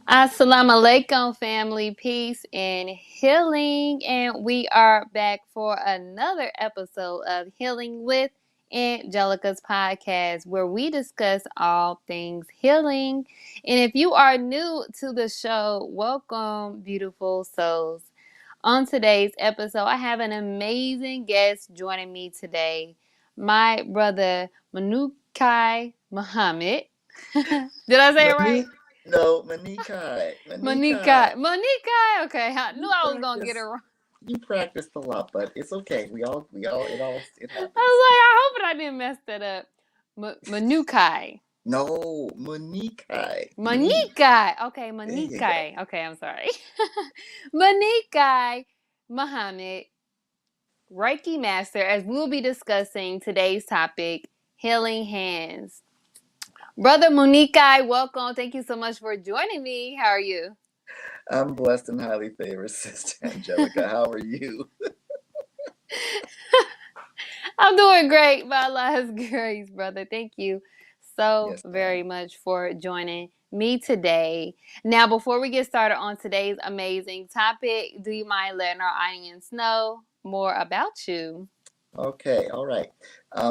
Assalamu alaikum, family, peace and healing. And we are back for another episode of Healing with Angelica's podcast, where we discuss all things healing. And if you are new to the show, welcome, beautiful souls. On today's episode, I have an amazing guest joining me today, my brother Muniqui Muhammad. Did I say it right? Monique, no, Monique, Monica. Monique. Monica. Okay, I knew You I was gonna get it practice, wrong. you practiced a lot, but it's okay. It I was happens. like, I hope I didn't mess that up. Manukai. No, Monique, me. Manikai. Okay, There you go. Manikai. Okay, I'm sorry. Manikai Muhammad, Reiki Master, as we'll be discussing today's topic, healing hands. Brother Munikai, welcome. Thank you so much for joining me. How are you? I'm blessed and highly favored, Sister Angelica. How are you? I'm doing great by Allah's grace, brother. Thank you so Yes, very ma'am. much for joining me today. Now, before we get started on today's amazing topic, do you mind letting our audience know more about you? Okay, all right.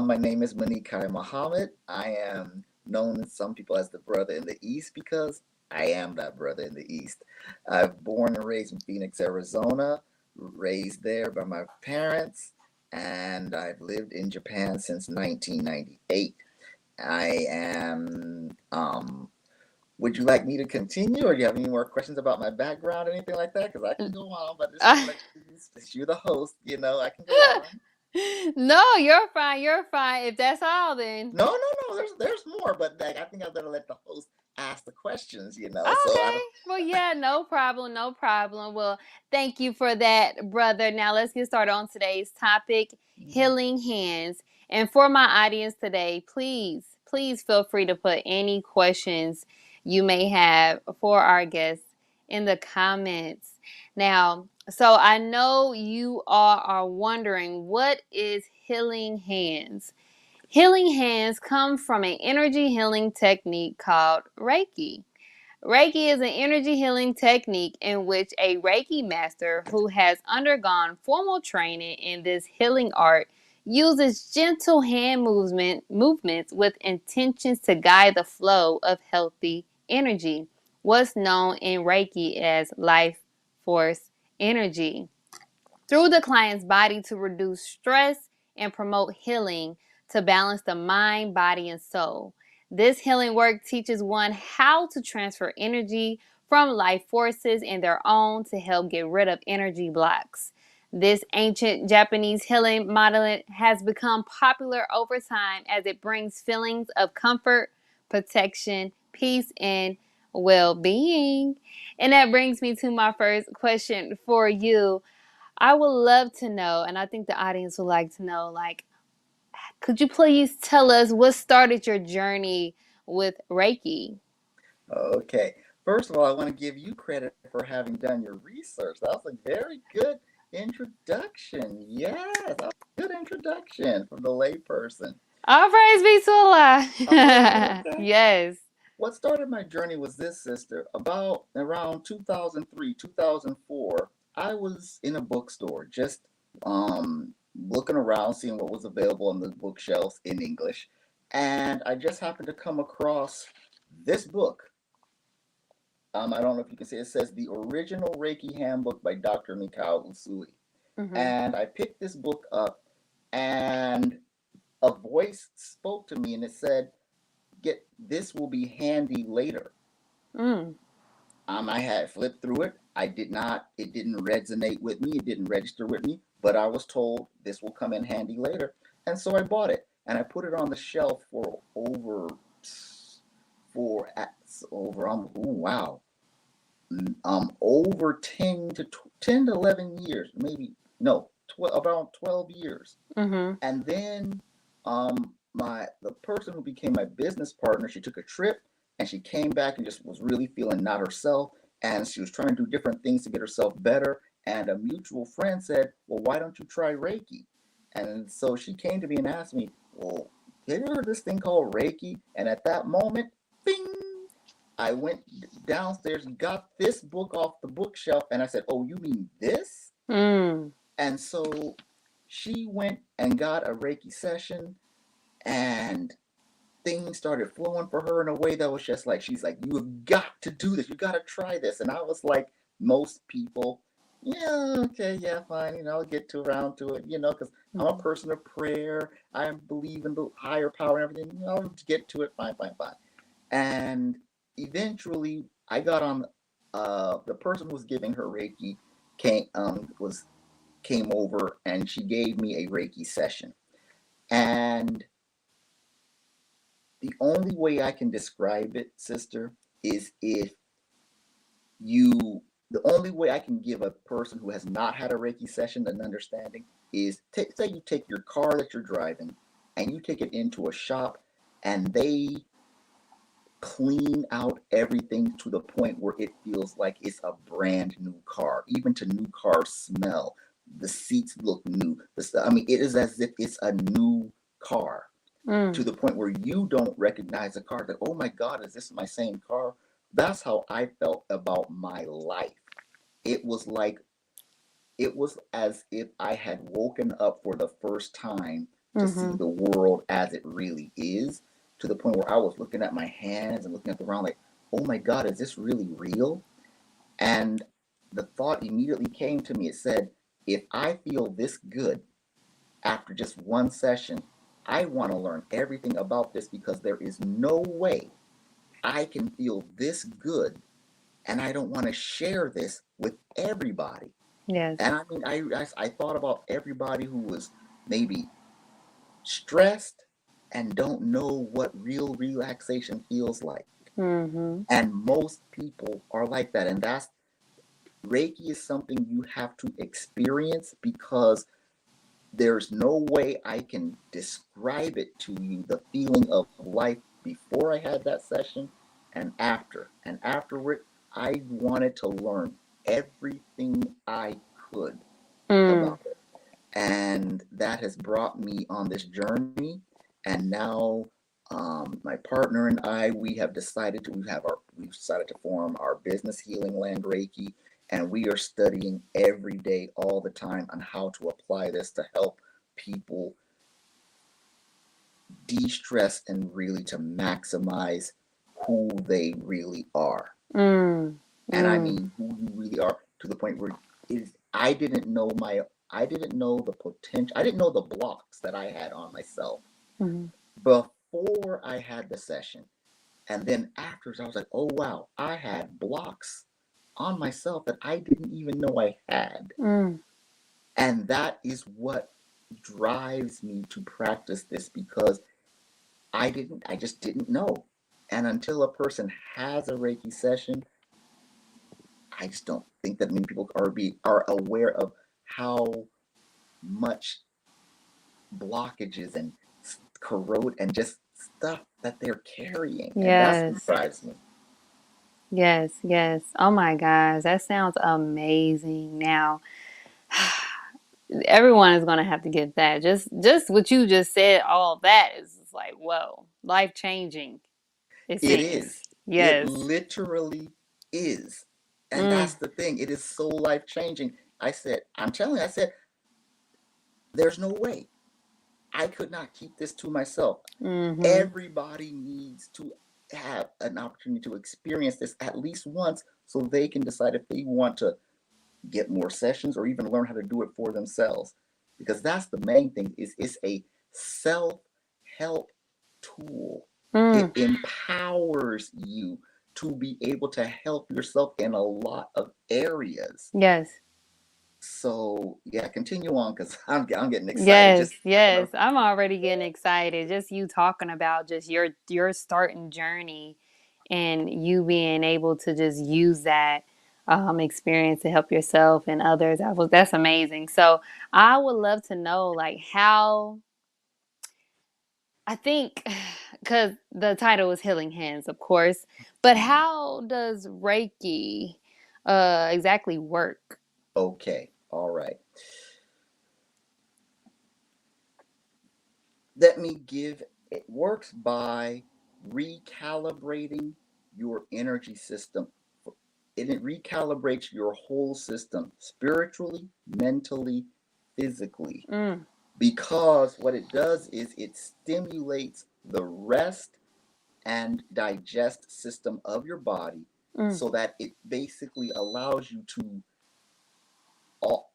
My name is Monique Muhammad. I am known to some people as the brother in the East because I am that brother in the East. I've born and raised in Phoenix, Arizona, raised there by my parents, and I've lived in Japan since 1998. I am, would you like me to continue, or do you have any more questions about my background or anything like that? Because I can go on, but I just want to let you, since you're the host, I can go on. No, you're fine. You're fine. If that's all, then. No, no, no. There's more, but like I think I better let the host ask the questions. So I Okay. don't. Well, yeah, no problem. No problem. Well, thank you for that, brother. Now, let's get started on today's topic, healing hands. And for my audience today, please feel free to put any questions you may have for our guests in the comments. Now, so I know you all are wondering, what is healing hands? Healing hands come from an energy healing technique called Reiki. Reiki is an energy healing technique in which a Reiki master who has undergone formal training in this healing art uses gentle hand movements with intentions to guide the flow of healthy energy, what's known in Reiki as life force energy, through the client's body to reduce stress and promote healing to balance the mind, body, and soul. This healing work teaches one how to transfer energy from life forces in their own to help get rid of energy blocks. This ancient Japanese healing model has become popular over time as it brings feelings of comfort, protection, peace, and well being. And that brings me to my first question for you. I would love to know, and I think the audience would like to know, like, could you please tell us what started your journey with Reiki? Okay. First of all, I want to give you credit for having done your research. That was a very good introduction. Yes, that was a good introduction from the layperson. All praise be to Okay, Allah. okay. Yes. What started my journey was this, sister. About around 2003, 2004, I was in a bookstore just looking around, seeing what was available on the bookshelves in English. And I just happened to come across this book. I don't know if you can see it says The Original Reiki Handbook by Dr. Mikao Usui. Mm-hmm. And I picked this book up, and a voice spoke to me and it said, "Get this will be handy later." Mm. I had flipped through it. I did not, it didn't resonate with me. It didn't register with me, but I was told this will come in handy later. And so I bought it and I put it on the shelf for wow, over 10 to 11 years, maybe, no, about 12 years. Mm-hmm. And then the person who became my business partner, she took a trip and she came back and just was really feeling not herself, and she was trying to do different things to get herself better, and a mutual friend said, "Well, why don't you try Reiki?" And so she came to me and asked me, "Well, have you heard of this thing called Reiki?" And at that moment, bing, I went downstairs and got this book off the bookshelf, and I said, "Oh, you mean this?" Mm. And so she went and got a Reiki session, and things started flowing for her in a way that was just like, she's like, "You have got to do this. You got to try this." And I was like, most people, "Yeah, okay, yeah, fine. I'll get to around to it. Because I'm a Mhm. person of prayer. I believe in the higher power and everything. I'll get to it. Fine, fine, fine." And eventually, I got on. The person who was giving her Reiki came over, and she gave me a Reiki session. And the only way I can describe it, sister, is if you. The only way I can give a person who has not had a Reiki session an understanding is, say you take your car that you're driving and you take it into a shop, and they clean out everything to the point where it feels like it's a brand new car. Even to new car smell, the seats look new. I mean, it is as if it's a new car, to Mm. the point where you don't recognize the car. That, oh my God, is this my same car? That's how I felt about my life. It was like, it was as if I had woken up for the first time to see Mhm. the world as it really is, to the point where I was looking at my hands and looking at the ground like, oh my God, is this really real? And the thought immediately came to me. It said, if I feel this good after just one session, I want to learn everything about this, because there is no way I can feel this good and I don't want to share this with everybody. Yes. And I mean, I thought about everybody who was maybe stressed and don't know what real relaxation feels like. Mhm. And most people are like that. And that's, Reiki is something you have to experience, because there's no way I can describe it to you, the feeling of life before I had that session and after. And afterward, I wanted to learn everything I could Mm. about it. And that has brought me on this journey. And now, my partner and I, we've decided to form our business, Healing Land Reiki, and we are studying every day, all the time, on how to apply this to help people de-stress and really to maximize who they really are. Mm. And I Mm. mean who you really are, to the point where it is, I didn't know the potential, I didn't know the blocks that I had on myself Mhm. before I had the session. And then afterwards I was like, oh wow, I had blocks on myself that I didn't even know I had. Mm. And that is what drives me to practice this, because I just didn't know. And until a person has a Reiki session, I just don't think that many people are aware of how much blockages and corrode and just stuff that they're carrying, and that's what Yes. drives me. Yes. Yes. Oh my gosh, that sounds amazing. Now, everyone is gonna have to get that. Just what you just said. All that is just like, whoa, life changing. It It seems. is. It Yes. literally is, and Mm. that's the thing. It is so life changing. I'm telling you, I said, there's no way I could not keep this to myself. Mhm. Everybody needs to have an opportunity to experience this at least once, so they can decide if they want to get more sessions or even learn how to do it for themselves. Because that's the main thing, is it's a self-help tool. Mm. It empowers you to be able to help yourself in a lot of areas. Yes. So yeah, continue on, because I'm getting excited Yes, just talking yes. about. I'm already getting excited. Just you talking about just your starting journey and you being able to just use that experience to help yourself and others. That's amazing. So I would love to know like how I think because the title is Healing Hands, of course, but how does Reiki exactly work? Okay, all right. Let me give. It works by recalibrating your energy system. And it recalibrates your whole system spiritually, mentally, physically. Mm. Because what it does is it stimulates the rest and digest system of your body Mm. so that it basically allows you to all,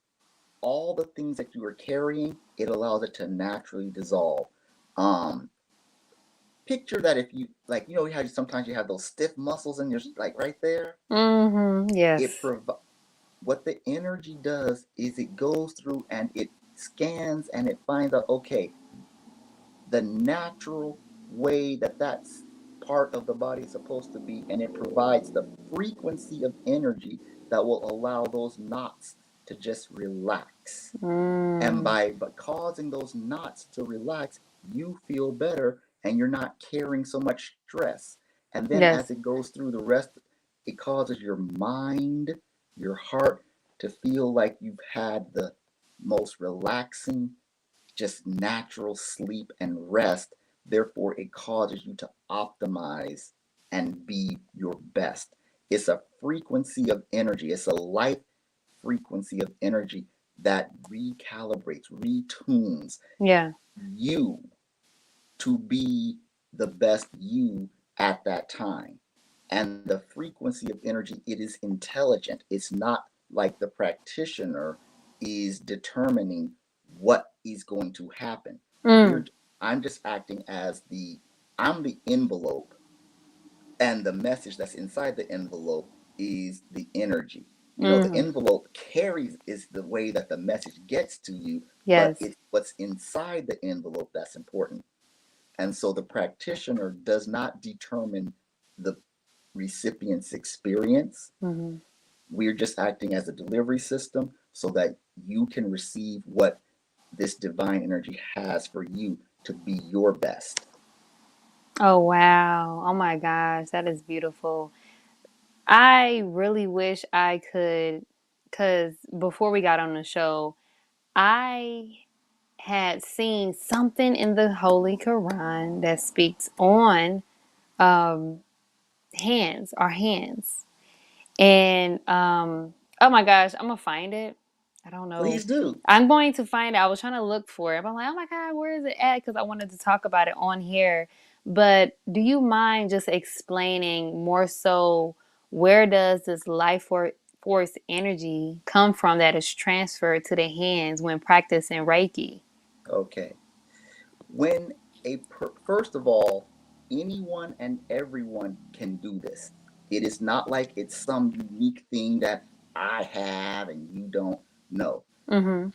all the things that you are carrying, it allows it to naturally dissolve. Um, Picture that if you like, you know how sometimes you have those stiff muscles in your like right there. Mm-hmm. It Yes. what the energy does is it goes through and it scans and it finds out, okay, the natural way that that's part of the body is supposed to be, and it provides the frequency of energy that will allow those knots to just relax. And Mm. by causing those knots to relax, you feel better and you're not carrying so much stress. And then as Yes. it goes through the rest, it causes your mind, your heart to feel like you've had the most relaxing, just natural sleep and rest. Therefore, it causes you to optimize and be your best. It's a frequency of energy, it's a life frequency of energy that recalibrates, retunes Yeah. you to be the best you at that time. And the frequency of energy, it is intelligent. It's not like the practitioner is determining what is going to happen. We're Mm. I'm just acting as I'm the envelope, and the message that's inside the envelope is the energy. You know, the Mm. envelope carries is the way that the message gets to you, but Yes. it's what's inside the envelope that's important. And so the practitioner does not determine the recipient's experience. Mm-hmm. We're just acting as a delivery system so that you can receive what this divine energy has for you to be your best. Oh wow. Oh my gosh, that is beautiful. I really wish I could, because before we got on the show, I had seen something in the Holy Quran that speaks on um, hands, our hands. And oh my gosh, I'm gonna find it. I don't know. Please do. I'm going to find it. I was trying to look for it, but I'm like, oh my god, where is it at? Because I wanted to talk about it on here. But do you mind just explaining more so where does this force energy come from that is transferred to the hands when practicing Reiki? Okay. When first of all, anyone and everyone can do this. It is not like it's some unique thing that I have and you don't know. Mm-hmm.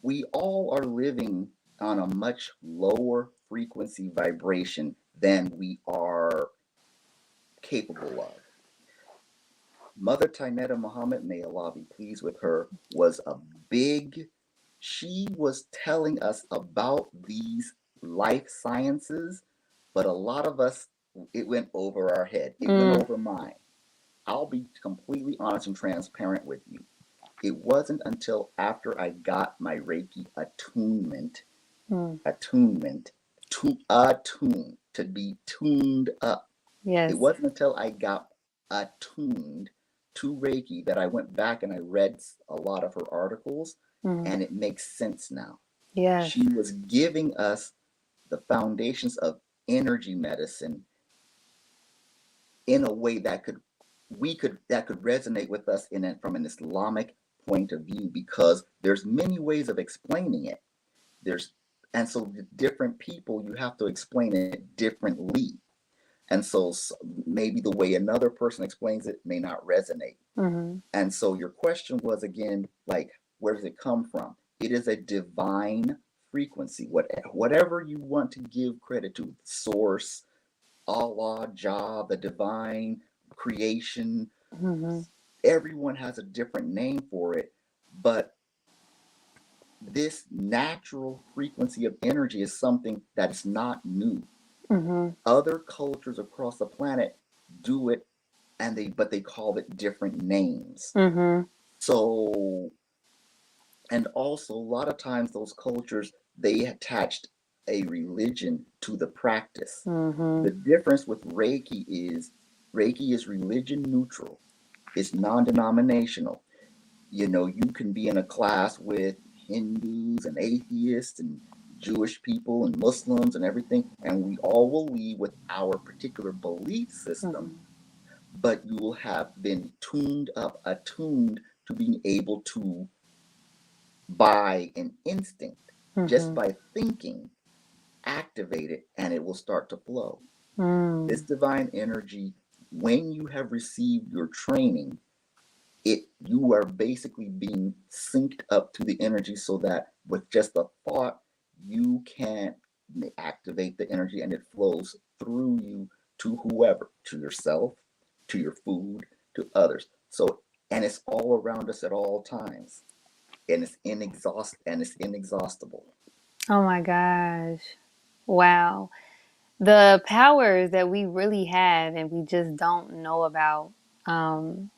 We all are living on a much lower frequency vibration than we are capable of. Mother Taineta Muhammad, may Allah be pleased with her, was a big, she was telling us about these life sciences, but a lot of us, it went over our head. It went Mm. over mine. I'll be completely honest and transparent with you. It wasn't until after I got my Reiki Mm. attunement, to be tuned up. It Yes. wasn't until I got attuned to Reiki that I went back and I read a lot of her articles, Mm. and it makes sense now. Yes. She was giving us the foundations of energy medicine in a way that could resonate with us from an Islamic point of view, because there's many ways of explaining it. There's and so different people, you have to explain it differently. And so maybe the way another person explains it may not resonate. Mm-hmm. And so your question was again, like, where does it come from? It is a divine frequency. Whatever you want to give credit to, source, Allah, Jah, the divine creation, Mm-hmm. everyone has a different name for it. But this natural frequency of energy is something that is not new. Mm-hmm. Other cultures across the planet do it, but they call it different names. Mm-hmm. So, and also a lot of times those cultures, they attached a religion to the practice. Mm-hmm. The difference with Reiki is Reiki is religion neutral. It's non-denominational. You can be in a class with Hindus and atheists and Jewish people and Muslims and everything, and we all will leave with our particular belief system, but you will have been tuned up, attuned to being able to, by an instinct, just by thinking, activate it, and it will start to flow. This divine energy, when you have received your training, you are basically being synced up to the energy so that with just a thought, you can activate the energy and it flows through you to whoever, to yourself, to your food, to others. So, and it's all around us at all times. And it's inexhaustible. Oh my gosh. Wow. The powers that we really have and we just don't know about. Um,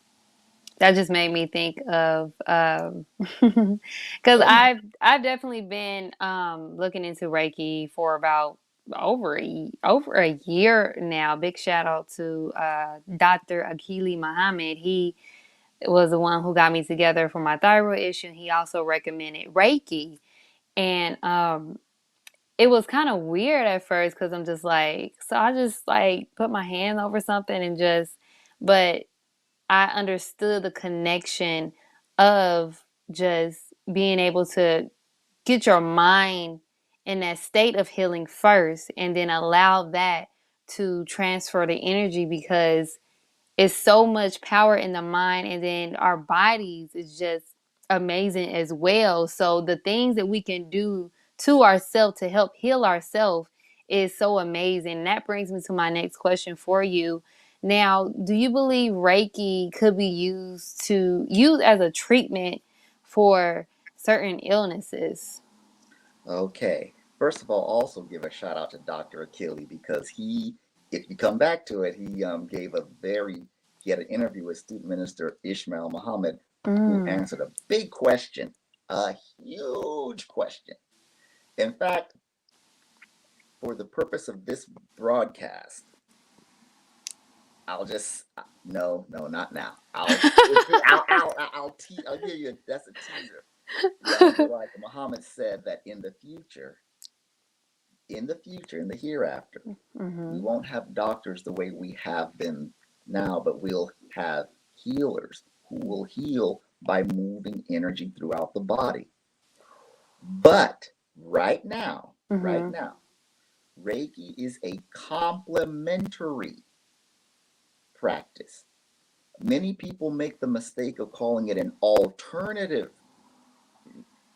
that just made me think of because Oh yeah. I've definitely been looking into Reiki for about over a year now. Big shout out to Dr. Akili Muhammad. He was the one who got me together for my thyroid issue. He also recommended Reiki, and it was kind of weird at first because I'm just like, so I just like put my hand over something and just, but I understood the connection of just being able to get your mind in that state of healing first and then allow that to transfer the energy because it's so much power in the mind, and then our bodies is just amazing as well. So the things that we can do to ourselves to help heal ourselves is so amazing. And that brings me to my next question for you. Now, do you believe Reiki could be used as a treatment for certain illnesses? Okay. First of all, also give a shout out to Dr. Achille because if you come back to it, he had an interview with student minister Ishmael Muhammad, who Mm. answered a big question, a huge question. In fact, for the purpose of this broadcast, I'll just no, not now. I'll give you that's a teaser. Like Muhammad said that in the hereafter, we won't have doctors the way we have them now, but we'll have healers who will heal by moving energy throughout the body. But right now, Reiki is a complementary practice. Many people make the mistake of calling it an alternative.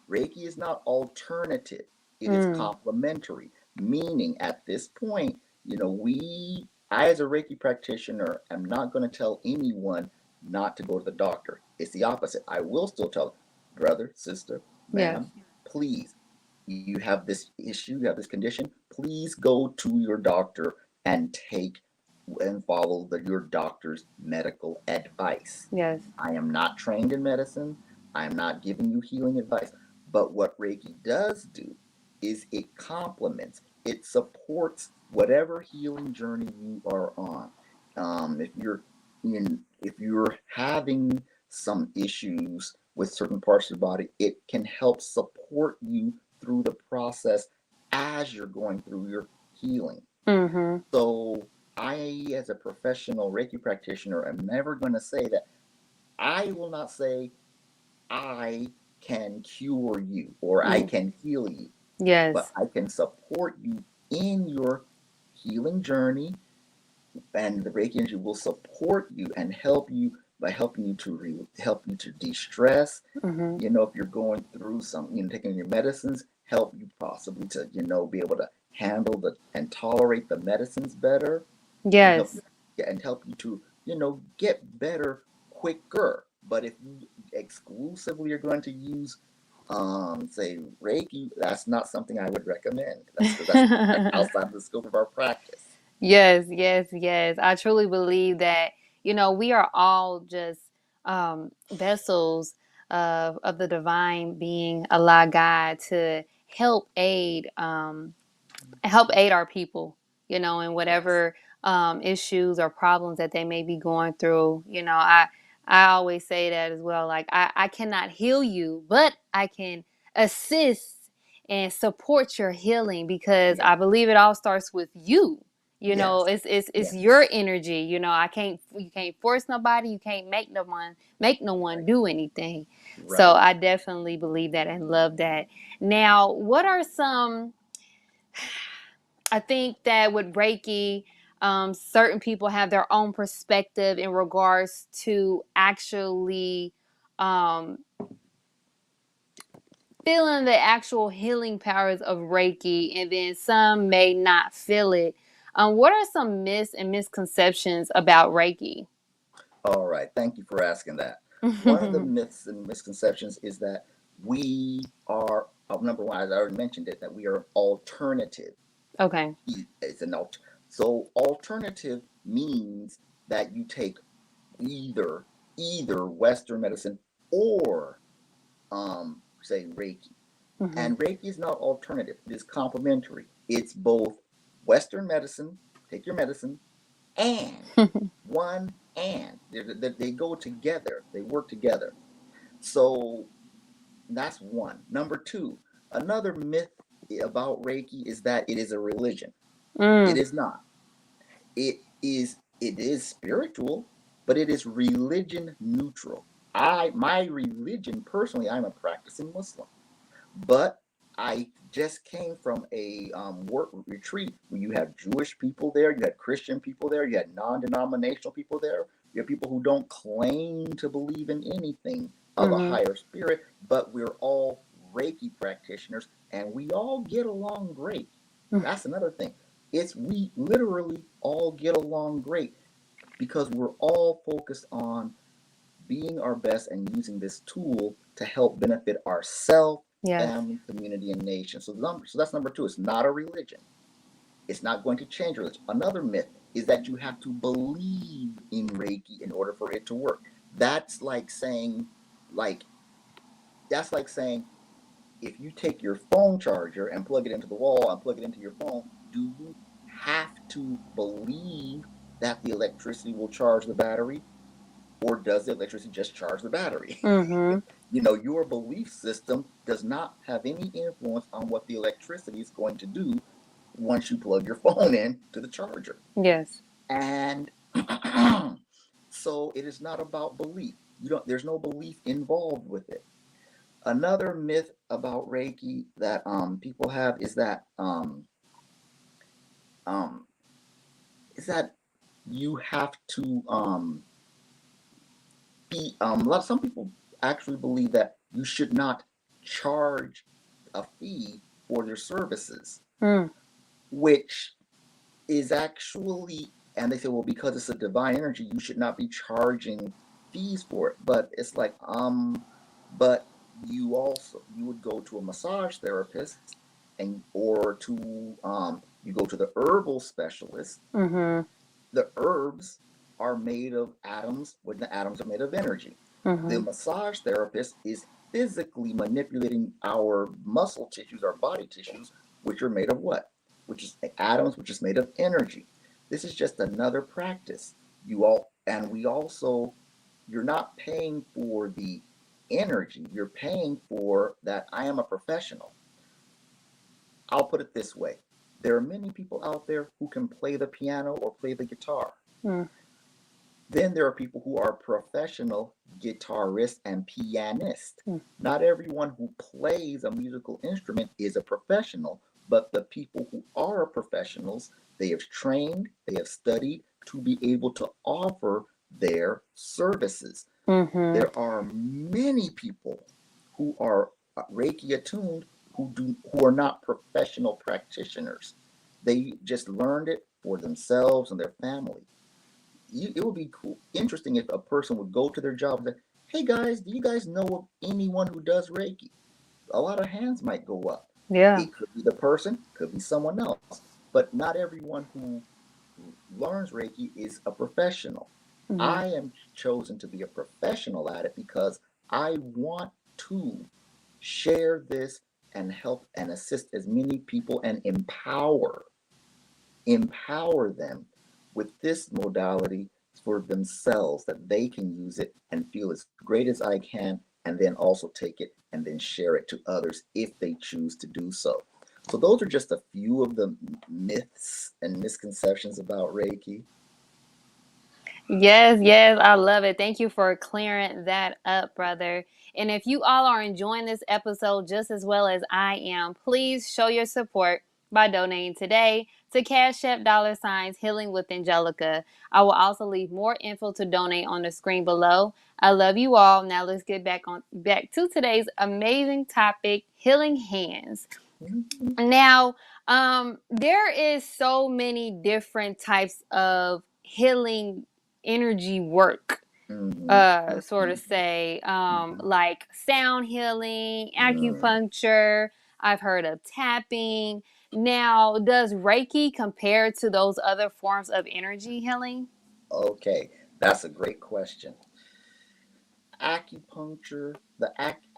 Reiki is not alternative, it is Mm. complementary, meaning at this point, I as a Reiki practitioner am not going to tell anyone not to go to the doctor. It's the opposite. I will still tell brother, sister, Yes. ma'am, please, you have this issue, you have this condition, please go to your doctor and follow your doctor's medical advice. Yes. I am not trained in medicine. I am not giving you healing advice. But what Reiki does do is it complements, it supports whatever healing journey you are on. If you're having some issues with certain parts of the body, it can help support you through the process as you're going through your healing. Mm-hmm. So I, as a professional Reiki practitioner, am never going to say that. I will not say I can cure you or I Mm. can heal you, but Yes. I can support you in your healing journey, and the Reiki energy will support you and help you by help you to de-stress. Mm-hmm. If you're going through taking your medicines, help you possibly to be able to handle and tolerate the medicines better, and help Yes. you to get better quicker. But if you exclusively are going to use say Reiki, that's not something I would recommend. That's because that's outside the scope of our practice. Yes, yes, yes. I truly believe that, we are all just vessels of the divine being, Allah God, to help aid our people, in Yes. whatever issues or problems that they may be going through. I always say that as well. Like I cannot heal you, but I can assist and support your healing, because Yeah. I believe it all starts with you. Yes. It's Yes. your energy. You can't force nobody. You can't make no one Right. do anything. So Right. I definitely believe that and love that. Now, what are some, I think that with Reiki, certain people have their own perspective in regards to actually um, feeling the actual healing powers of Reiki, and then some may not feel it. What are some myths and misconceptions about Reiki? All right. Thank you for asking that. One of the myths and misconceptions is that we are, number one, as I already mentioned it, that we are alternative. Okay. It's an so alternative means that you take either Western medicine or say Reiki. Hmm. And Reiki is not alternative. It is complementary. It's both Western medicine, take your medicine, and one and they go together. They work together. So that's one. Number two, another myth about Reiki is that it is a religion. It Mm. is not. It is spiritual, but it is religion neutral. My religion personally, I'm a practicing Muslim, but I just came from a work retreat where you have Jewish people there, you had Christian people there, you had non-denominational people there, you have people who don't claim to believe in anything of a Hmm. higher spirit, but we're all Reiki practitioners and we all get along great. That's another thing. It's we literally all get along great because we're all focused on being our best and using this tool to help benefit ourselves, Yes. family, community, and nation. So that's number two. It's not a religion. It's not going to change religion. Another myth is that you have to believe in Reiki in order for it to work. That's like saying, like that's like saying, if you take your phone charger and plug it into the wall and plug it into your phone, do you have to believe that the electricity will charge the battery? Or does the electricity just charge the battery? Hmm. Your belief system does not have any influence on what the electricity is going to do once you plug your phone in to the charger. Yes. And so it is not about belief. There's no belief involved with it. Another myth about Reiki that people have um, is that you have to be some people actually believe that you should not charge a fee for their services, Mm. which is actually, and they say, well, because it's a divine energy, you should not be charging fees for it. But it's like, but you would go to a massage therapist and or to you go to the herbal specialist. Hmm. The herbs are made of atoms when the atoms are made of energy. The Hmm. massage therapist is physically manipulating our muscle tissues, our body tissues, which are made of what? Which is atoms, which is made of energy. This is just another practice. We also, you're not paying for the energy, you're paying for that. I am a professional. I'll put it this way. There are many people out there who can play the piano or play the guitar. Mm. Then there are people who are professional guitarists and pianists. Mm. Not everyone who plays a musical instrument is a professional, but the people who are professionals, they have trained, they have studied to be able to offer their services. Hmm. There are many people who are Reiki attuned who are not professional practitioners. They just learned it for themselves and their family. It would be cool, interesting if a person would go to their job and say, "Hey guys, do you guys know of anyone who does Reiki?" A lot of hands might go up. Yeah. It could be the person, could be someone else, but not everyone who learns Reiki is a professional. Hmm. I am chosen to be a professional at it because I want to share this and help and assist as many people and empower them with this modality for themselves, that they can use it and feel as great as I can, and then also take it and then share it to others if they choose to do so. So those are just a few of the myths and misconceptions about Reiki. Yes, yes, I love it. Thank you for clearing that up, brother. And if you all are enjoying this episode just as well as I am, please show your support by donating today to Cash App $ Healing with Angelica. I will also leave more info to donate on the screen below. I love you all. Now let's get back to today's amazing topic, healing hands. Now, there is so many different types of healing energy work, Mm-hmm. sort of say, Mm-hmm. like sound healing, Mm. acupuncture. I've heard of tapping. Now, does Reiki compare to those other forms of energy healing? Okay, that's a great question. Acupuncture,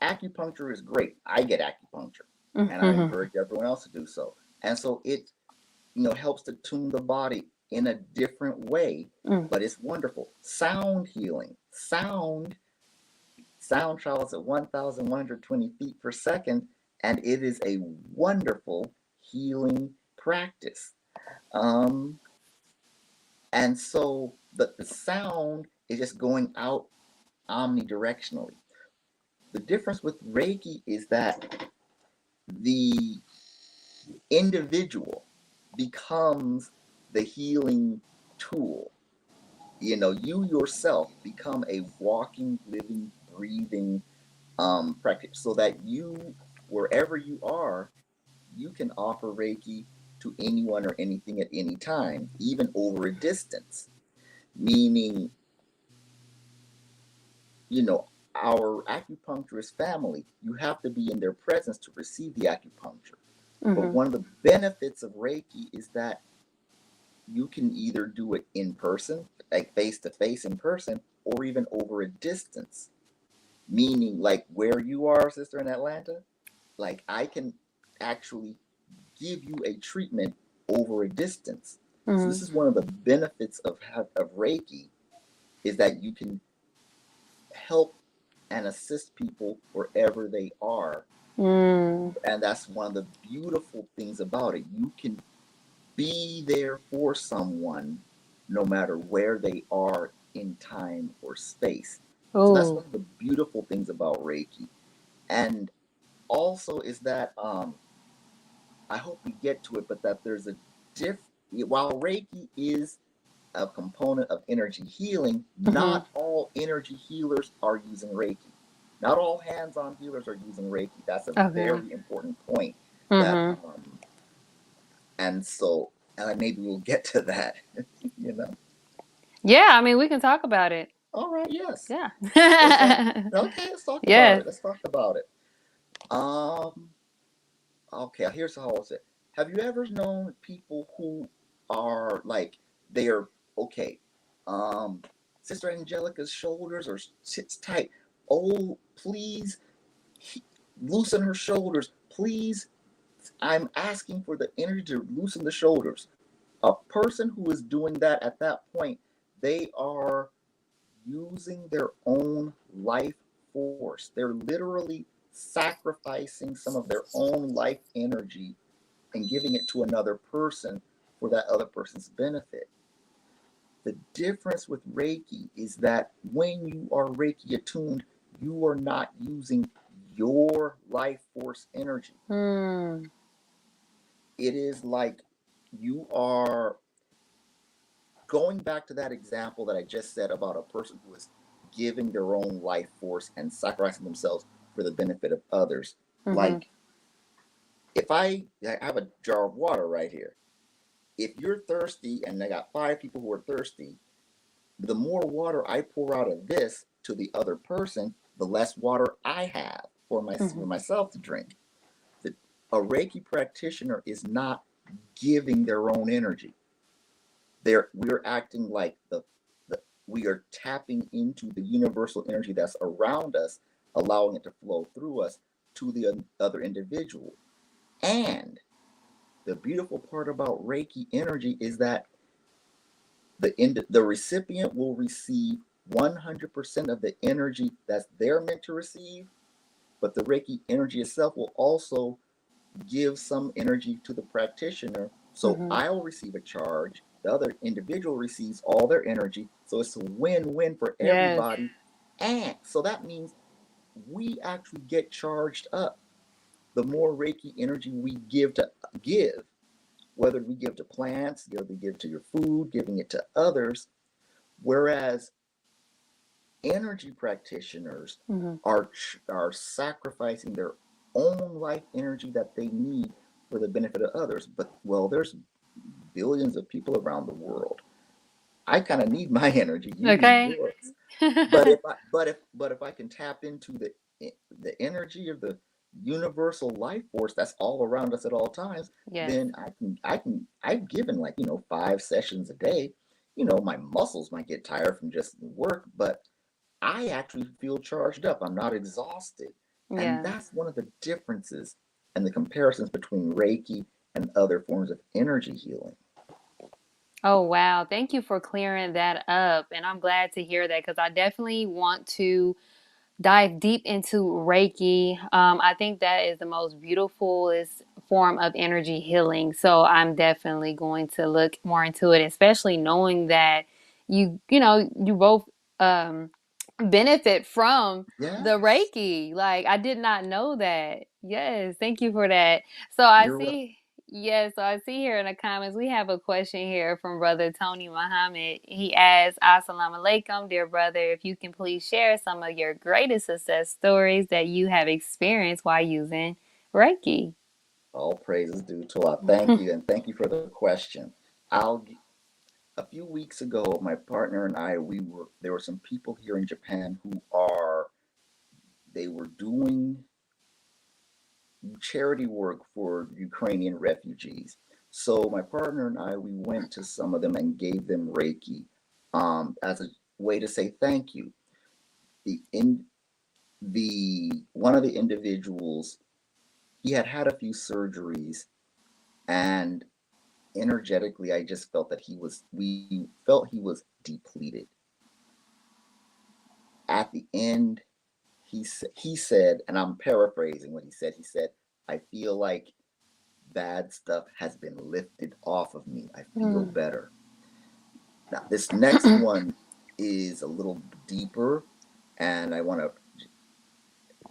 acupuncture is great. I get acupuncture, and I Mm-hmm. encourage everyone else to do so. And so it, helps to tune the body in a different way, but it's wonderful. Sound healing, sound travels at 1,120 feet per second, and it is a wonderful healing practice. Um, and so the sound is just going out omnidirectionally. The difference with Reiki is that the individual becomes the healing tool. You yourself become a walking, living, breathing practice, so that you, wherever you are, you can offer Reiki to anyone or anything at any time, even over a distance. Meaning, you know, our acupuncturist family, you have to be in their presence to receive the acupuncture. But Mm-hmm. one of the benefits of Reiki is that you can either do it in person, like face to face in person, or even over a distance. Meaning, like where you are, sister, in Atlanta, like I can actually give you a treatment over a distance. So Mm-hmm. this is one of the benefits of Reiki, is that you can help and assist people wherever they are. Mm. And that's one of the beautiful things about it. You can be there for someone no matter where they are in time or space. So that's Oh. one of the beautiful things about Reiki. And also is that I hope we get to it, but that there's a diff while Reiki is a component of energy healing, Mm-hmm. not all energy healers are using Reiki. Not all hands-on healers are using Reiki. That's a Okay. very important point. That Mm-hmm. and so maybe we'll get to that. you know. Yeah, I mean, we can talk about it. All right. Yes. Yeah. Is that okay? Let's talk about Yes. it. Let's talk about it. Um. Okay. Here's how I'll say. Have you ever known people who are like they are okay? Um, Sister Angelica's shoulders are sits tight. Oh, please loosen her shoulders. Please, I'm asking for the energy to loosen the shoulders. A person who is doing that at that point, they are using their own life force. They're literally sacrificing some of their own life energy and giving it to another person for that other person's benefit. The difference with Reiki is that when you are Reiki attuned, you are not using your life force energy. Hmm. It is like you are going back to that example that I just said about a person who is giving their own life force and sacrificing themselves for the benefit of others. Mm-hmm. Like if I have a jar of water right here, if you're thirsty and I got five people who are thirsty, the more water I pour out of this to the other person, the less water I have Mm-hmm. for myself to drink. The, a Reiki practitioner is not giving their own energy. We're acting like the we are tapping into the universal energy that's around us, allowing it to flow through us to the other individual. And the beautiful part about Reiki energy is that the recipient will receive 100% of the energy that's they're meant to receive, but the Reiki energy itself will also give some energy to the practitioner. So Mm-hmm. I'll receive a charge, the other individual receives all their energy. So it's a win-win for Yes. everybody. And so that means we actually get charged up. The more Reiki energy we give, whether we give to plants, whether we give to your food, giving it to others, whereas energy practitioners Mm-hmm. are sacrificing their own life energy that they need for the benefit of others. But well, there's billions of people around the world. I kind of need my energy. You need Okay. yours. But if I can tap into the energy of the universal life force that's all around us at all times, Yes. then I've given, like, 5 sessions a day. My muscles might get tired from just work, but I actually feel charged up. I'm not exhausted. And Yeah. that's one of the differences and the comparisons between Reiki and other forms of energy healing. Oh, wow. Thank you for clearing that up. And I'm glad to hear that because I definitely want to dive deep into Reiki. I think that is the most beautifulest form of energy healing. So I'm definitely going to look more into it, especially knowing that you both um, benefit from the Yes. Reiki. Like I did not know that. Yes, thank you for that. So I You're welcome. see. Yes, so I see here in the comments we have a question here from Brother Tony Muhammad. He asks, Assalamu alaikum, dear brother, if you can please share some of your greatest success stories that you have experienced while using Reiki. All praises due to Allah. Thank you, and thank you for the question. I'll A few weeks ago, my partner and I, there were some people here in Japan they were doing charity work for Ukrainian refugees. So my partner and I, we went to some of them and gave them Reiki, as a way to say thank you. The in the One of the individuals, he had had a few surgeries, and energetically, I just felt that we felt he was depleted. At the end, he said, and I'm paraphrasing what he said. He said, "I feel like bad stuff has been lifted off of me. I feel Mm. better." Now, this next one is a little deeper, and I want to.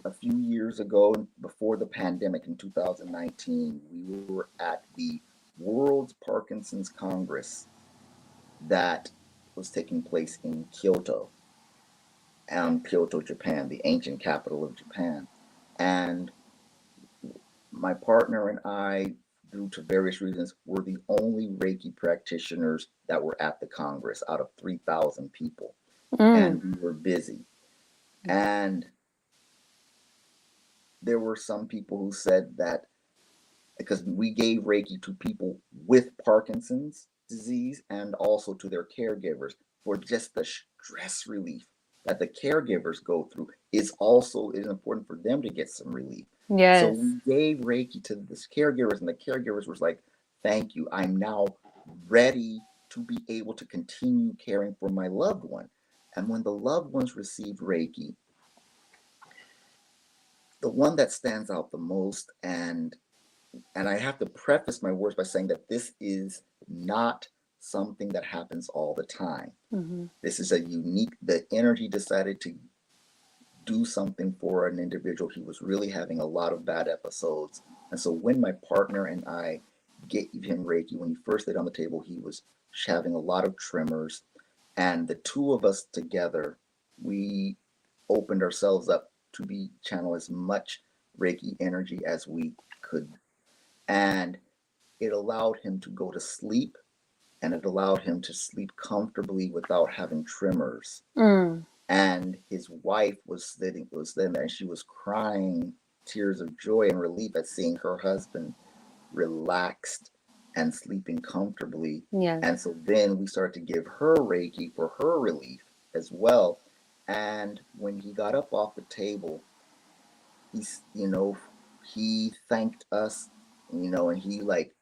A few years ago, before the pandemic in 2019, we were at the World's Parkinson's Congress that was taking place in Kyoto, Japan, the ancient capital of Japan. And my partner and I, due to various reasons, were the only Reiki practitioners that were at the Congress out of 3,000 people. Mm. And we were busy. And there were some people who said that because we gave Reiki to people with Parkinson's disease and also to their caregivers for just the stress relief that the caregivers go through is important for them to get some relief. So Yes. we gave Reiki to the caregivers, and the caregivers was like, "Thank you. I'm now ready to be able to continue caring for my loved one." And when the loved ones received Reiki, the one that stands out the most, and I have to preface my words by saying that this is not something that happens all the time. Mm-hmm. This is the energy decided to do something for an individual. He was really having a lot of bad episodes. And so when my partner and I gave him Reiki, when he first laid on the table, he was having a lot of tremors. And the two of us together, we opened ourselves up to be channel as much Reiki energy as we could. And it allowed him to go to sleep, and it allowed him to sleep comfortably without having tremors. Mm. And his wife was sitting there, and she was crying tears of joy and relief at seeing her husband relaxed and sleeping comfortably. Yes. And so then we started to give her Reiki for her relief as well. And when he got up off the table, he's he thanked us, and he like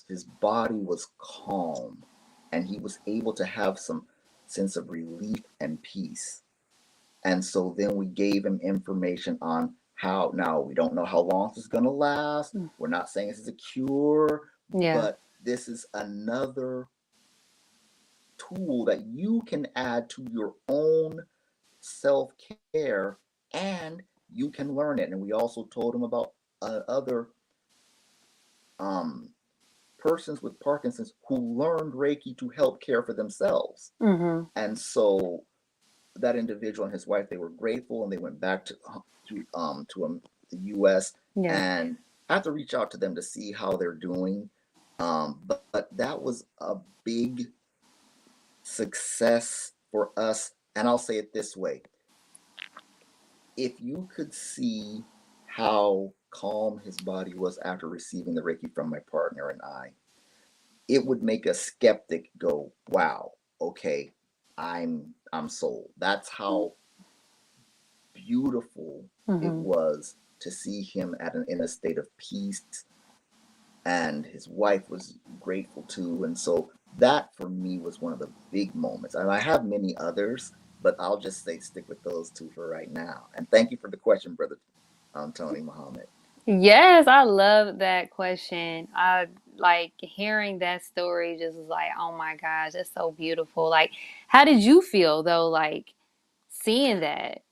his body was calm, and he was able to have some sense of relief and peace. And so then we gave him information on how, now we don't know how long this is going to last. We're not saying this is a cure, Yeah. but this is another tool that you can add to your own self-care, and you can learn it. And we also told him about other um, persons with Parkinson's who learned Reiki to help care for themselves. Mm-hmm. And so that individual and his wife, they were grateful, and they went back to the U.S. Yeah. And I have to reach out to them to see how they're doing. But that was a big success for us. And I'll say it this way: if you could see how calm his body was after receiving the Reiki from my partner and I, it would make a skeptic go, "Wow, okay, I'm sold." That's how beautiful it was to see him in a state of peace, and his wife was grateful too. And so that for me was one of the big moments. And I have many others, but I'll just say stick with those two for right now. And thank you for the question, brother Tony Muhammad. Yes, I love that question. I like hearing that story, just was like, oh my gosh, that's so beautiful. Like, how did you feel though, like seeing that?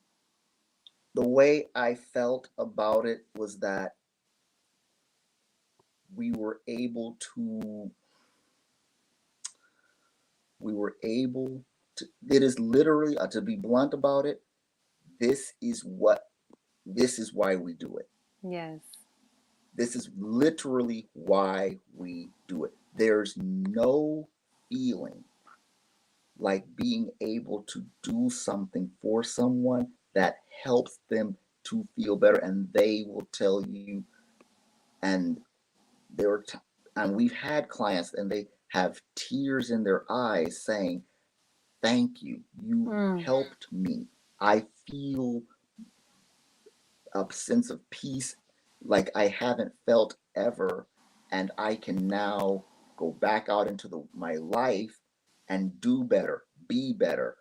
The way I felt about it was that we were able to we were able to, it is literally, to be blunt about it, this is why we do it. Yes. This is literally why we do it. There's no feeling like being able to do something for someone that helps them to feel better, and they will tell you. And there are and we've had clients, and they have tears in their eyes saying, "Thank you. You helped me. I feel a sense of peace like I haven't felt ever, and I can now go back out into my life and do better, be better,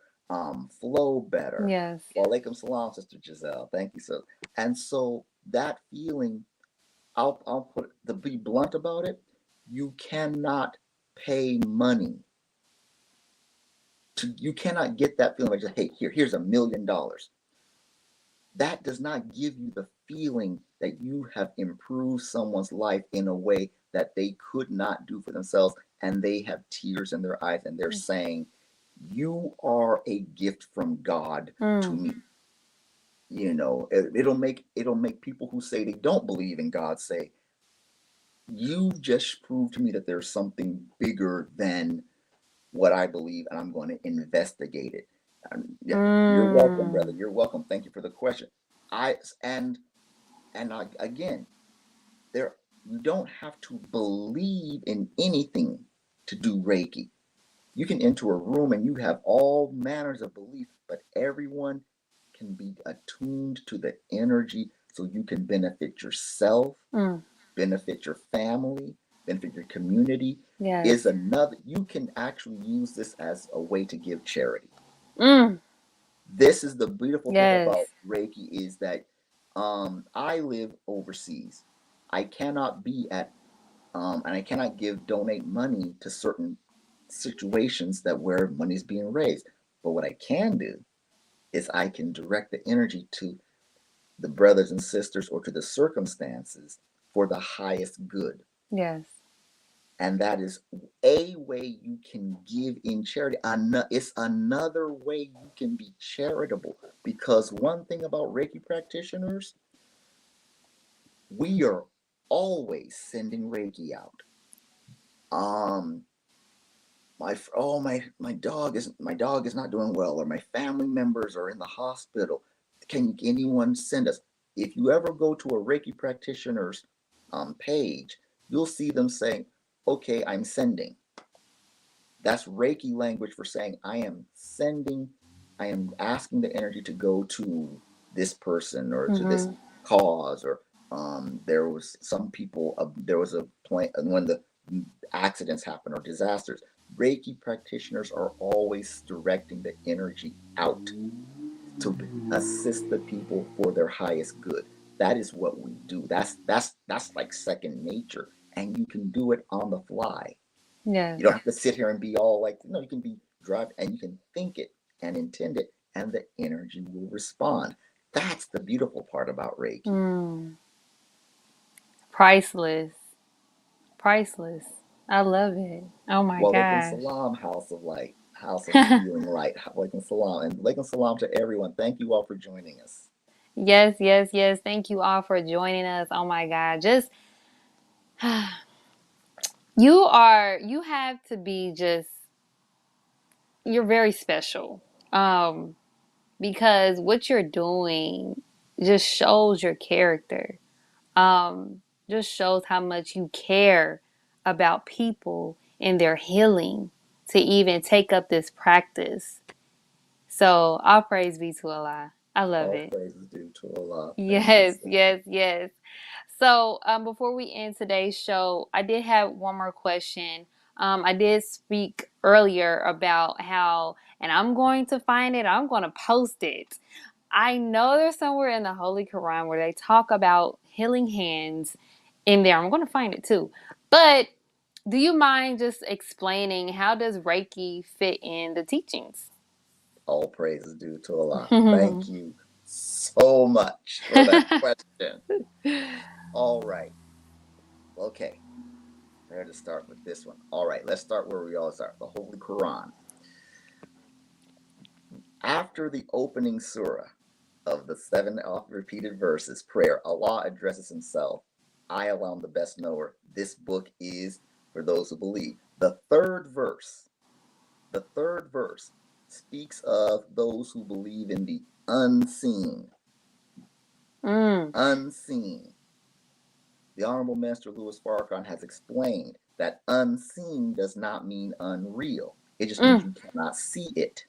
flow better." Yes. Walaikum salam, Sister Giselle. Thank you. So, and so that feeling, I'll put, to be blunt about it, you cannot pay money you cannot get that feeling like, just, hey, here's $1 million. That does not give you the feeling that you have improved someone's life in a way that they could not do for themselves, and they have tears in their eyes, and they're saying, "You are a gift from God to me." You know, it'll make people who say they don't believe in God say, "You just proved to me that there's something bigger than what I believe, and I'm going to investigate it." Yeah, you're welcome, brother. You're welcome. Thank you for the question. I and again, there, you don't have to believe in anything to do Reiki. You can enter a room and you have all manners of belief, but everyone can be attuned to the energy, so you can benefit yourself, benefit your family, benefit your community. Yes. Is another, you can actually use this as a way to give charity. This is the beautiful thing about Reiki, is that I live overseas. I cannot be at and I cannot donate money to certain situations that where money is being raised. But what I can do is I can direct the energy to the brothers and sisters, or to the circumstances, for the highest good. Yes. And that is a way you can give in charity. It's another way you can be charitable, because one thing about Reiki practitioners, we are always sending Reiki out. My dog is not doing well, or my family members are in the hospital. Can anyone send us? If you ever go to a Reiki practitioner's page, you'll see them saying, "Okay, I'm sending." That's Reiki language for saying, I am sending, I am asking the energy to go to this person, or to this cause. Or there was some people, there was a point when the accidents happen or disasters, Reiki practitioners are always directing the energy out to assist the people for their highest good. That is what we do. That's like second nature, and you can do it on the fly. Yes. You don't have to sit here and be all like, you can be drive and you can think it and intend it, and the energy will respond. That's the beautiful part about Reiki. Mm. Priceless. Priceless. I love it. Oh my Walaikum gosh. salam, house of light, house of healing light. Walaikum salam, and walaikum salam to everyone. Thank you all for joining us. Yes, yes, yes. Thank you all for joining us. Oh my God. Just you have to be just you're very special. Because what you're doing just shows your character. Um, just shows how much you care about people and their healing to even take up this practice. So all praise be to Allah. I love All it. praises due to Allah. Thank you, Yes, sister. yes, yes. So before we end today's show, I did have one more question. I did speak earlier about how, and I'm going to find it, I'm going to post it. I know there's somewhere in the Holy Quran where they talk about healing hands in there. I'm going to find it too. But do you mind just explaining how does Reiki fit in the teachings? All praises due to Allah. Thank you so much for that question. All right. Okay. Where to start with this one? All right. Let's start where we always start. The Holy Quran. After the opening surah of the seven oft repeated verses, prayer, Allah addresses himself. I alone the best knower. This book is for those who believe. The third verse speaks of those who believe in the unseen. Mm, Unseen. The Honorable Master Louis Farrakhan has explained that unseen does not mean unreal. It just means mm, you cannot see it.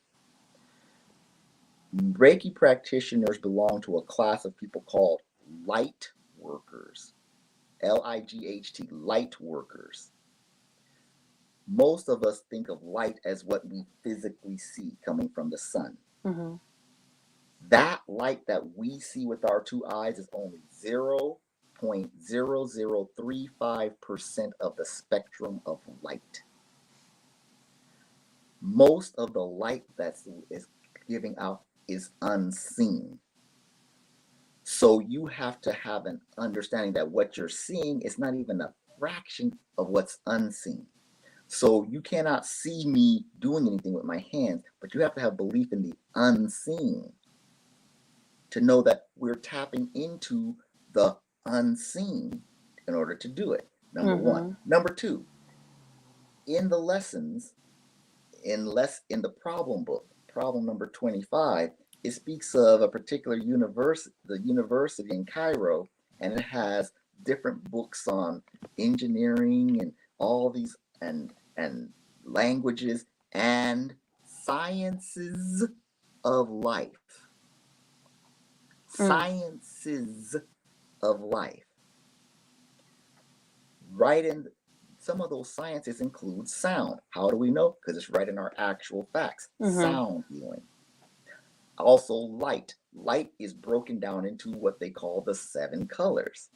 Reiki practitioners belong to a class of people called light workers. Light, light workers. Most of us think of light as what we physically see coming from the sun. mm-hmm. That light that we see with our two eyes is only 0.0035% of the spectrum of light. Most of the light that is giving out is unseen. So you have to have an understanding that what you're seeing is not even a fraction of what's unseen. So you cannot see me doing anything with my hands, but you have to have belief in the unseen to know that we're tapping into the unseen in order to do it. Number one. Mm-hmm. Number two, in the lessons, in the problem book, problem number 25, it speaks of a particular university, the university in Cairo, and it has different books on engineering and all these and languages and sciences of life. Mm, Sciences of life. Right in some of those sciences include sound. How do we know? Because it's right in our actual facts. mm-hmm. Sound healing. Also, light. Light is broken down into what they call the seven colors.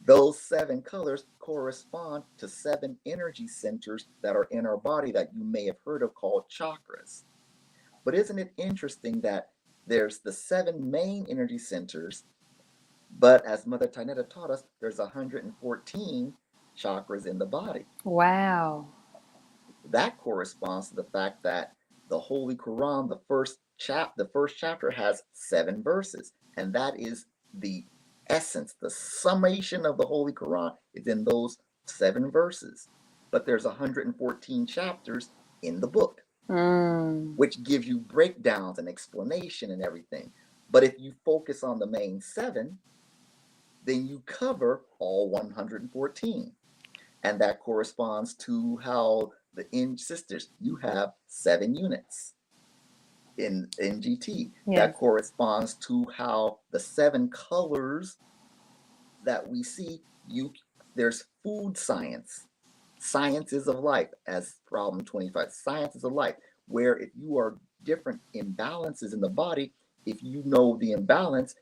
Those seven colors correspond to seven energy centers that are in our body that you may have heard of called chakras. But isn't it interesting that there's the seven main energy centers, but as Mother Tainetta taught us, there's 114 chakras in the body. Wow. That corresponds to the fact that the Holy Quran, the first chapter has 7 verses, and that is the essence, the summation of the Holy Quran is in those 7 verses. But there's 114 chapters in the book, Mm, which gives you breakdowns and explanation and everything. But if you focus on the main 7, then you cover all 114. And that corresponds to how the sisters, you have 7 units in NGT. yes. That corresponds to how the 7 colors that we see, there's food science Sciences of life, as problem 25, sciences of life, where if you are different imbalances in the body, if you know the imbalance,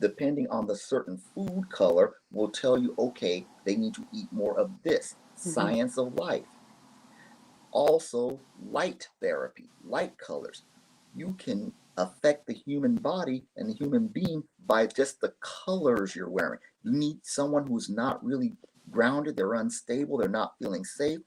depending on the certain food color, will tell you, okay, they need to eat more of this. Science of life. Also, light therapy, light colors. You can affect the human body and the human being by just the colors you're wearing. You need someone who's not really grounded, they're unstable, they're not feeling safe.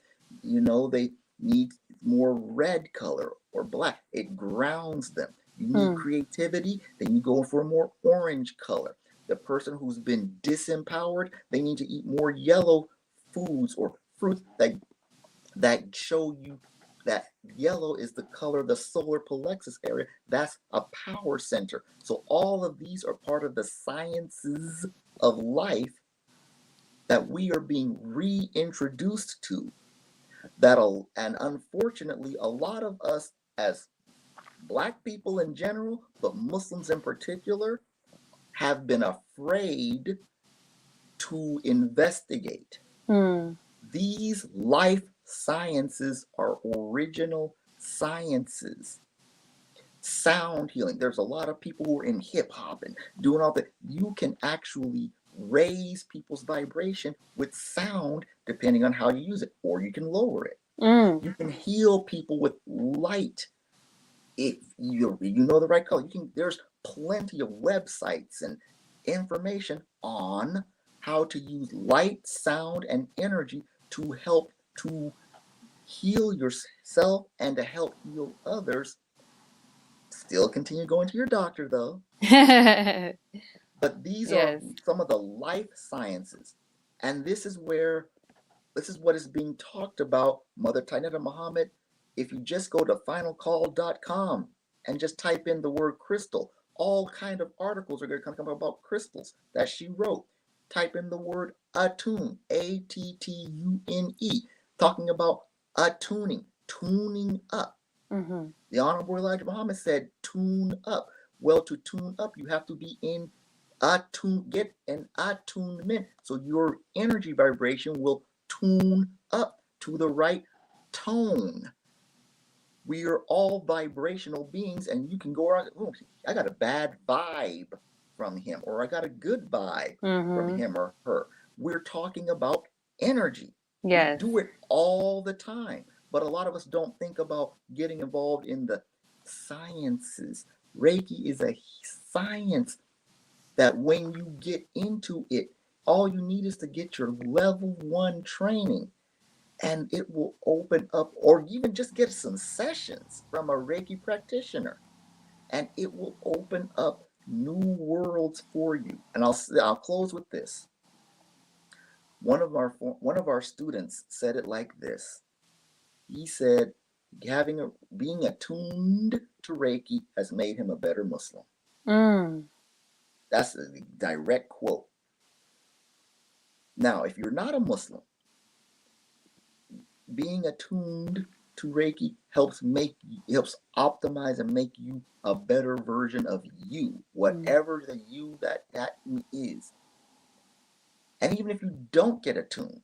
They need more red color or black. It grounds them. You need creativity, then you go for a more orange color. The person who's been disempowered, they need to eat more yellow foods or fruits that show you that yellow is the color of the solar plexus area. That's a power center. So all of these are part of the sciences of life that we are being reintroduced to. And unfortunately, a lot of us as Black people in general, but Muslims in particular, have been afraid to investigate. These life sciences are original sciences. Sound healing. There's a lot of people who are in hip hop and doing all that. You can actually raise people's vibration with sound depending on how you use it, or you can lower it. You can heal people with light. If you know the right color, there's plenty of websites and information on how to use light, sound, and energy to help to heal yourself and to help heal others. Still continue going to your doctor though. But these are some of the life sciences. And this is what is being talked about, Mother Tainetta Muhammad. If you just go to finalcall.com and just type in the word crystal, all kind of articles are going to come about crystals that she wrote. Type in the word attune, Attune, talking about attuning, tuning up. The Honorable Elijah Muhammad said, tune up. Well, to tune up, you have to be in get an attunement. So your energy vibration will tune up to the right tone. We are all vibrational beings, and you can go around, oh, I got a bad vibe from him, or I got a good vibe from him or her. We're talking about energy. We do it all the time, but a lot of us don't think about getting involved in the sciences. Reiki is a science that when you get into it, all you need is to get your level 1 training, and it will open up, or even just get some sessions from a Reiki practitioner, and it will open up new worlds for you. And I'll close with this. One of our students said it like this. He said, being attuned to Reiki has made him a better Muslim. That's a direct quote. Now, if you're not a Muslim, being attuned to Reiki helps optimize and make you a better version of you, whatever the you that is. And even if you don't get attuned,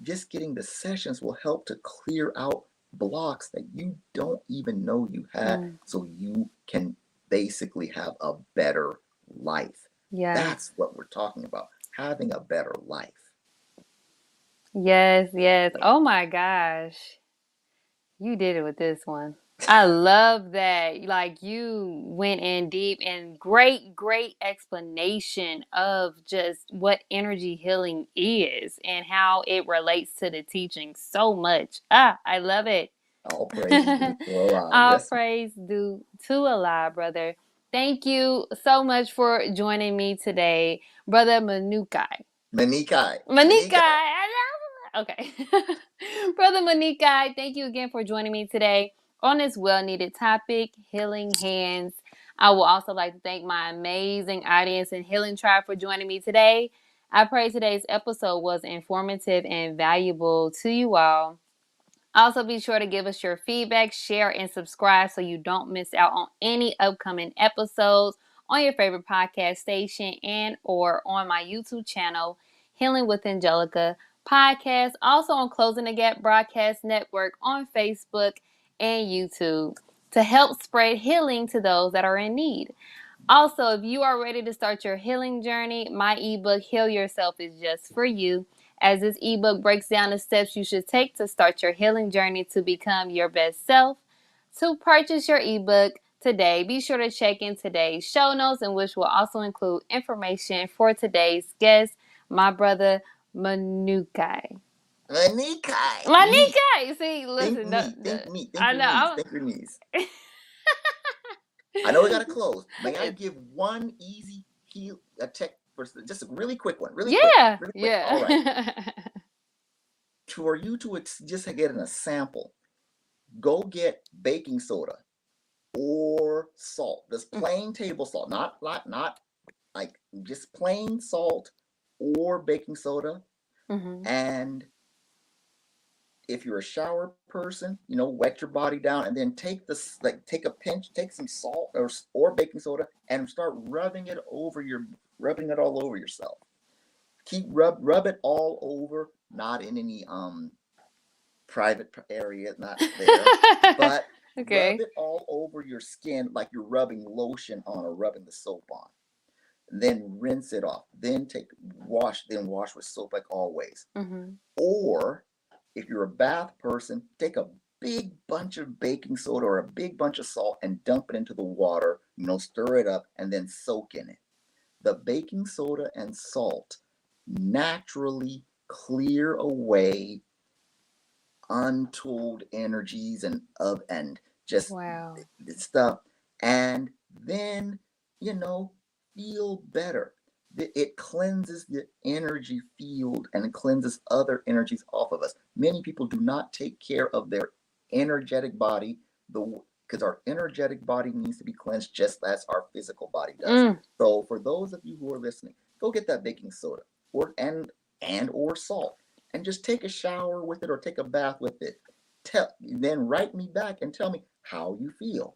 just getting the sessions will help to clear out blocks that you don't even know you had, so you can basically have a better life. That's what we're talking about, having a better life. Yes. Oh my gosh. You did it with this one. I love that. Like, you went in deep, and great explanation of just what energy healing is and how it relates to the teaching so much. I love it. All praise due to Allah. All Yes. praise due to Allah, brother. Thank you so much for joining me today, Brother Muniqui. Okay. Brother Muniqui, thank you again for joining me today on this well-needed topic, healing hands. I will also like to thank my amazing audience and healing tribe for joining me today. I pray today's episode was informative and valuable to you all. Also, be sure to give us your feedback, share, and subscribe so you don't miss out on any upcoming episodes on your favorite podcast station and or on my YouTube channel, Healing with Angelica podcast, also on Closing the Gap Broadcast Network on Facebook and YouTube to help spread healing to those that are in need. Also, if you are ready to start your healing journey, my ebook, Heal Yourself, is just for you, as this ebook breaks down the steps you should take to start your healing journey to become your best self. To purchase your ebook today, be sure to check in today's show notes, in which will also include information for today's guest, my brother Muniqui. Muniqui. Muniqui! See, Think listen, me. Think me. Think I your knees. know. Think your knees. I know we gotta close. May I give one easy a tech for just a really quick one? Really quick. Really quick. Yeah. All right. For you to just get a sample, go get baking soda or salt. Just plain table salt, not like just plain salt or baking soda. And if you're a shower person, wet your body down and then take a pinch, take some salt or baking soda and start rubbing it all over yourself. Keep rub it all over, not in any private area, not there, but okay. Rub it all over your skin like you're rubbing lotion on or rubbing the soap on. Then rinse it off. Then wash with soap like always. Or if you're a bath person, take a big bunch of baking soda or a big bunch of salt and dump it into the water, stir it up and then soak in it. The baking soda and salt naturally clear away untold energies and just stuff, and then feel better. It cleanses the energy field and it cleanses other energies off of us. Many people do not take care of their energetic body because our energetic body needs to be cleansed just as our physical body does. So for those of you who are listening, go get that baking soda or salt and just take a shower with it or take a bath with it. Then write me back and tell me how you feel.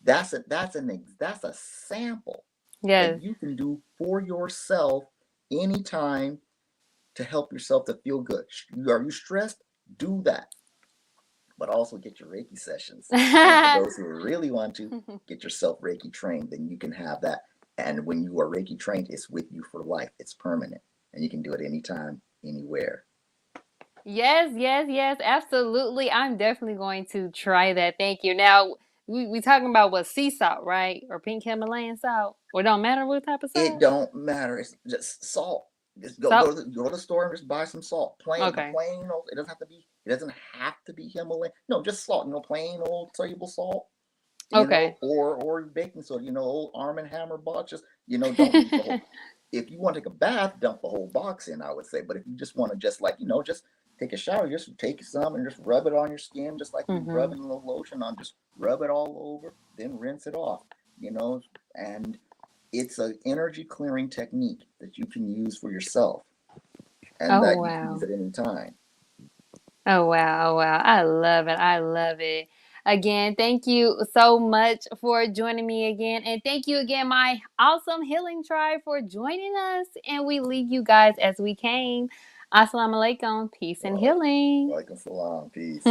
That's a sample that you can do for yourself anytime to help yourself to feel good. Are you stressed? Do that. But also get your Reiki sessions. And for those who really want to, get yourself Reiki trained, then you can have that. And when you are Reiki trained, it's with you for life. It's permanent. And you can do it anytime, anywhere. Yes, absolutely. I'm definitely going to try that. Thank you. Now, we talking about what, sea salt, right? Or pink Himalayan salt? Or it don't matter what type of salt? It don't matter. It's just salt. Just go to the store and just buy some salt. Plain old. It doesn't have to be Himalayan. No, just salt. Plain old soluble salt. Or baking soda. Old Arm & Hammer box. Don't use the whole. If you want to take a bath, dump the whole box in, I would say. But if you just want to just take a shower, just take some and just rub it on your skin, just like you're rubbing a little lotion on. Just rub it all over, then rinse it off. And it's an energy clearing technique that you can use for yourself, and you can use at any time. Oh wow! I love it. Again, thank you so much for joining me again, and thank you again, my awesome healing tribe, for joining us. And we leave you guys as we came. Assalamu alaikum, peace and healing. Walaikum salam, peace.